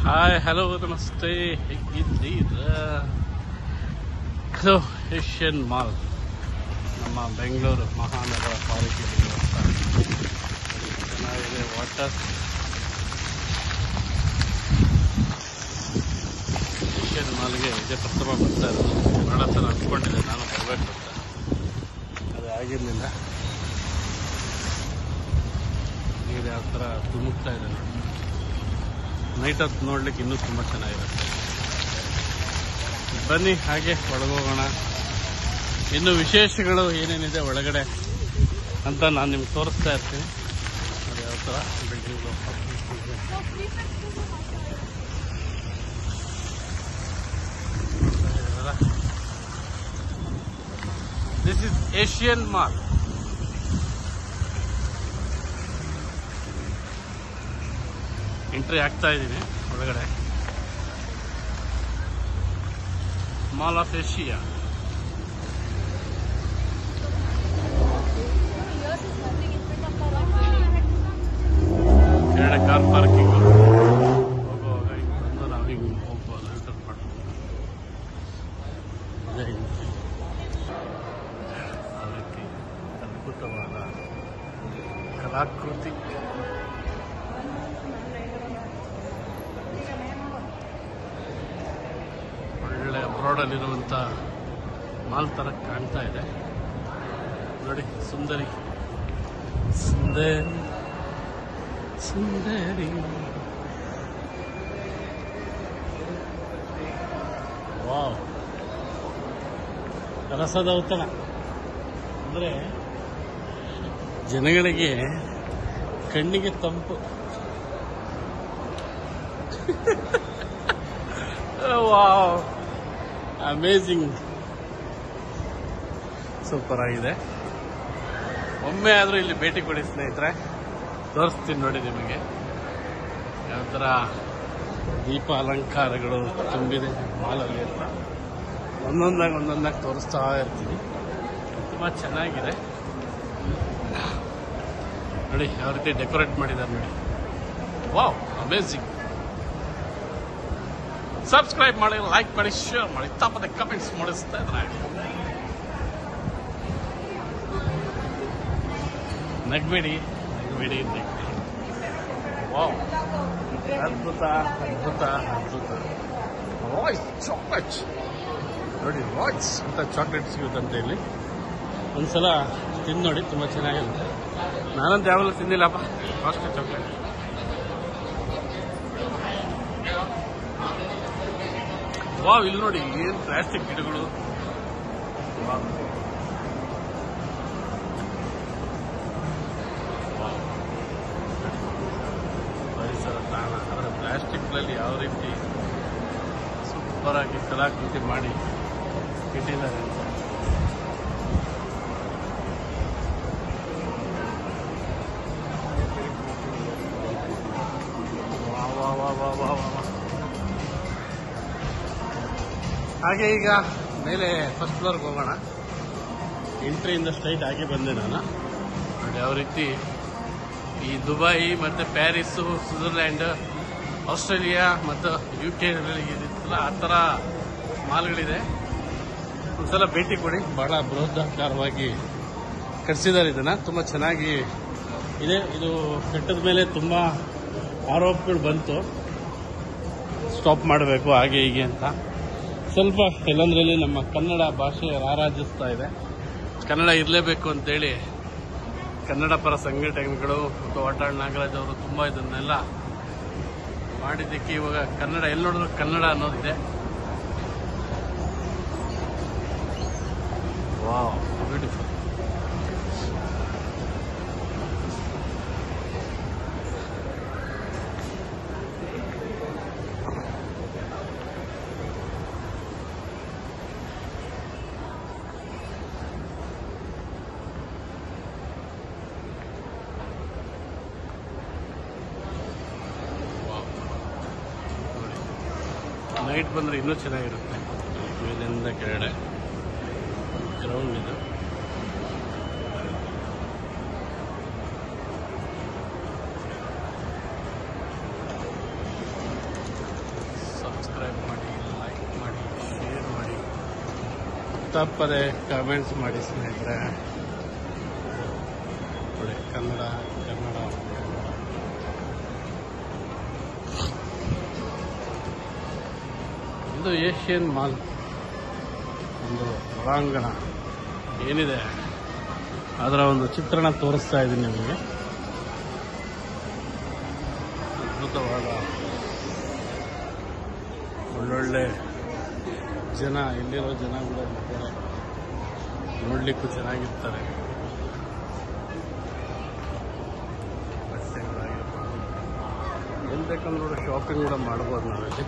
Hi hello ನಮಸ್ತೆ, ಹೇಗಿದ್ದೀರಾ? ಇದು ಏಷ್ಯನ್ ಮಾಲ್, ನಮ್ಮ ಬೆಂಗಳೂರು ಮಹಾನಗರ ಪಾಲಿಕೆ ಚೆನ್ನಾಗಿದೆ. ವಾಟರ್ ಏಷ್ಯನ್ ಮಾಲ್ಗೆ ಇದೇ ಪ್ರಥಮ ಬರ್ತಾ ಇರೋದು. ಬಹಳ ಸಲ ಅಂದ್ಕೊಂಡಿದ್ದೆ ನಾನು ಬರಬೇಕು ಅಂತ, ಅದು ಆಗಿರಲಿಲ್ಲ. ನೀರು ಯಾವ ಥರ ಧುಮುಕ್ತಾ ಇದೆ ನೋಡಿ. ನೈಟ್ ಹೊತ್ತು ನೋಡ್ಲಿಕ್ಕೆ ಇನ್ನೂ ತುಂಬ ಚೆನ್ನಾಗಿರುತ್ತೆ. ಬನ್ನಿ ಹಾಗೆ ಒಳಗೋಗೋಣ. ಇನ್ನು ವಿಶೇಷಗಳು ಏನೇನಿದೆ ಒಳಗಡೆ ಅಂತ ನಾನು ನಿಮ್ಗೆ ತೋರಿಸ್ತಾ ಇರ್ತೀನಿ. ಅದು ಯಾವ ಥರ building. This is Asian mall. Entry ಆಗ್ತಾ ಇದ್ದೀನಿ ಒಳಗಡೆ. Mall of Asia. ಕೆಳಗಡೆ ಕಾರ್ ಪಾರ್ಕಿಂಗ್. ಹೋಗುವಾಗ ಹಿಂಗೆ ಬಂದು ನಾವು ಹಿಂಗೆ ಹೋಗ್ಬೋದು. ಎಂಟರ್ ಮಾಡ್ಬೋದು. ಅದಕ್ಕೆ ಅದ್ಭುತವಾದ ಕಲಾಕೃತಿ. ಒಳ್ಳೆ ಅಬ್ರಾಡಲ್ಲಿರುವಂಥ ಮಾಲ್ ಥರ ಕಾಣ್ತಾ ಇದೆ ನೋಡಿ. ಸುಂದರಿ ಸುಂದರಿ ಸುಂದರಿ. ವಾವ್, ರಸದ ಔತಣ ಅಂದರೆ ಜನಗಳಿಗೆ ಕಣ್ಣಿಗೆ ತಂಪು. ವಾವ್, ಅಮೇಜಿಂಗ್, ಸೂಪರ್ ಆಗಿದೆ. ಒಮ್ಮೆ ಆದರೂ ಇಲ್ಲಿ ಭೇಟಿ ಕೊಡಿ ಸ್ನೇಹಿತರೆ. ತೋರಿಸ್ತೀನಿ ನೋಡಿ ನಿಮಗೆ ಯಾವ ಥರ ದೀಪ ಅಲಂಕಾರಗಳು ತುಂಬಿದೆ ಮಾಲಲ್ಲಿ ಅಂತ. ಒಂದೊಂದಾಗಿ ತೋರಿಸ್ತಾ ಇರ್ತೀನಿ. ತುಂಬ ಚೆನ್ನಾಗಿದೆ ನೋಡಿ, ಯಾವ ರೀತಿ ಡೆಕೋರೇಟ್ ಮಾಡಿದ್ದಾರೆ ನೋಡಿ. Wow, amazing. ಸಬ್ಸ್ಕ್ರೈಬ್ ಮಾಡಿ, ಲೈಕ್ ಮಾಡಿ, ಶೇರ್ ಮಾಡಿ, ತಪ್ಪದೆ ಕಮೆಂಟ್ಸ್ ಮಾಡಿಸ್ತಾ ಇದ್ರೆ. ನಗ್ಬೇಡಿ. ವಾವ್, ಅದ್ಭುತ ಅದ್ಭುತ ಅದ್ಭುತ. ರಾಯ್ಸ್ ಚಾಕ್ಲೇಟ್ ನೋಡಿ, ರಾಯ್ಸ್ ಅಂತ ಚಾಕ್ಲೇಟ್ ಸಿಗುತ್ತಂತೆ ಇಲ್ಲಿ. ಒಂದ್ಸಲ ತಿಂದು ನೋಡಿ, ತುಂಬ ಚೆನ್ನಾಗಿರುತ್ತೆ. ನಾನಂತ ಯಾವಾಗಲೂ ತಿಂದಿಲ್ಲಪ್ಪ ಫಾಸ್ಟ್ ಚಾಕ್ಲೇಟ್. ವಾವ್, ಇಲ್ಲಿ ನೋಡಿ ಏನು ಪ್ಲಾಸ್ಟಿಕ್ ಗಿಡಗಳು. ಪರಿಸರ ತಾಣ. ಅದರ ಪ್ಲಾಸ್ಟಿಕ್ಗಳಲ್ಲಿ ಯಾವ ರೀತಿ ಸೂಪರ್ ಆಗಿ ಕಲಾಕೃತಿ ಮಾಡಿ ಇಟ್ಟಿದ್ದಾರೆ ಅಂತ. ಹಾಗೆ ಈಗ ಮೇಲೆ ಫಸ್ಟ್ ಫ್ಲೋರ್ಗೆ ಹೋಗೋಣ. ಎಂಟ್ರಿಯಿಂದ ಸ್ಟ್ರೈಟ್ ಆಗಿ ಬಂದೆ ನಾನು ನೋಡಿ. ಯಾವ ರೀತಿ ಈ ದುಬೈ ಮತ್ತು ಪ್ಯಾರಿಸ್ಸು, ಸ್ವಿಟ್ಜರ್ಲ್ಯಾಂಡ್, ಆಸ್ಟ್ರೇಲಿಯಾ ಮತ್ತು UK ಇದಿತ್ತಲ್ಲ, ಆ ಥರ ಮಾಲ್ಗಳಿದೆ. ಒಂದ್ಸಲ ಭೇಟಿ ಕೊಡಿ. ಬಹಳ ಬೃಹದಾಕಾರವಾಗಿ ಕಟ್ಟಿಸಿದ್ದಾರೆ ಇದನ್ನು. ತುಂಬ ಚೆನ್ನಾಗಿ ಇದೆ. ಇದು ಕಟ್ಟದ ಮೇಲೆ ತುಂಬ ಆರೋಪಗಳು ಬಂತು, ಸ್ಟಾಪ್ ಮಾಡಬೇಕು ಹಾಗೆ ಹೀಗೆ ಅಂತ. ಸ್ವಲ್ಪ ಎಲ್ಲಂದ್ರಲ್ಲಿ ನಮ್ಮ ಕನ್ನಡ ಭಾಷೆ ರಾರಾಜಿಸ್ತಾ ಇದೆ. ಕನ್ನಡ ಇರಲೇಬೇಕು ಅಂತೇಳಿ ಕನ್ನಡ ಪರ ಸಂಘಟನೆಗಳು ಮತ್ತು ವಾಟಾಳ್ ನಾಗರಾಜ್ ಅವರು ತುಂಬ ಇದನ್ನೆಲ್ಲ ಮಾಡಿದ್ದಕ್ಕೆ ಇವಾಗ ಕನ್ನಡ ಎಲ್ಲಿ ನೋಡಿದ್ರು ಕನ್ನಡ ಅನ್ನೋದಿದೆ. Wow, beautiful. ನೈಟ್ ಬಂದರೆ ಇನ್ನೂ ಚೆನ್ನಾಗಿರುತ್ತೆ. ಮೇಲಿಂದ ಕೆಳಗಡೆ ಗ್ರೌಂಡ್ ಇದು. ತಪ್ಪದೆ ಕಮೆಂಟ್ಸ್ ಮಾಡಿ ಸ್ನೇಹಿತರೆ. ನೋಡಿ ಕನ್ನಡ ಕನ್ನಡ ಕನ್ನಡ. ಇದು ಏಷ್ಯನ್ ಮಾಲ್ ಒಂದು ಒಳಾಂಗಣ ಏನಿದೆ ಅದರ ಒಂದು ಚಿತ್ರಣ ತೋರಿಸ್ತಾ ಇದ್ದೀನಿ ನಿಮಗೆ. ಅದ್ಭುತವಾದ ಒಳ್ಳೊಳ್ಳೆ ಜನ, ಇಲ್ಲಿರೋ ಜನ ಕೂಡ ಇರ್ತಾರೆ, ನೋಡ್ಲಿಕ್ಕೂ ಚೆನ್ನಾಗಿರ್ತಾರೆ. ಬಟ್ಟೆಗಳಾಗಿರ್ಬೋದು, ಎಲ್ಲಿ ಬೇಕಂದ್ರೂ ಶಾಪಿಂಗ್ ಕೂಡ ಮಾಡ್ಬೋದು ನಾವಿಲ್ಲಿ.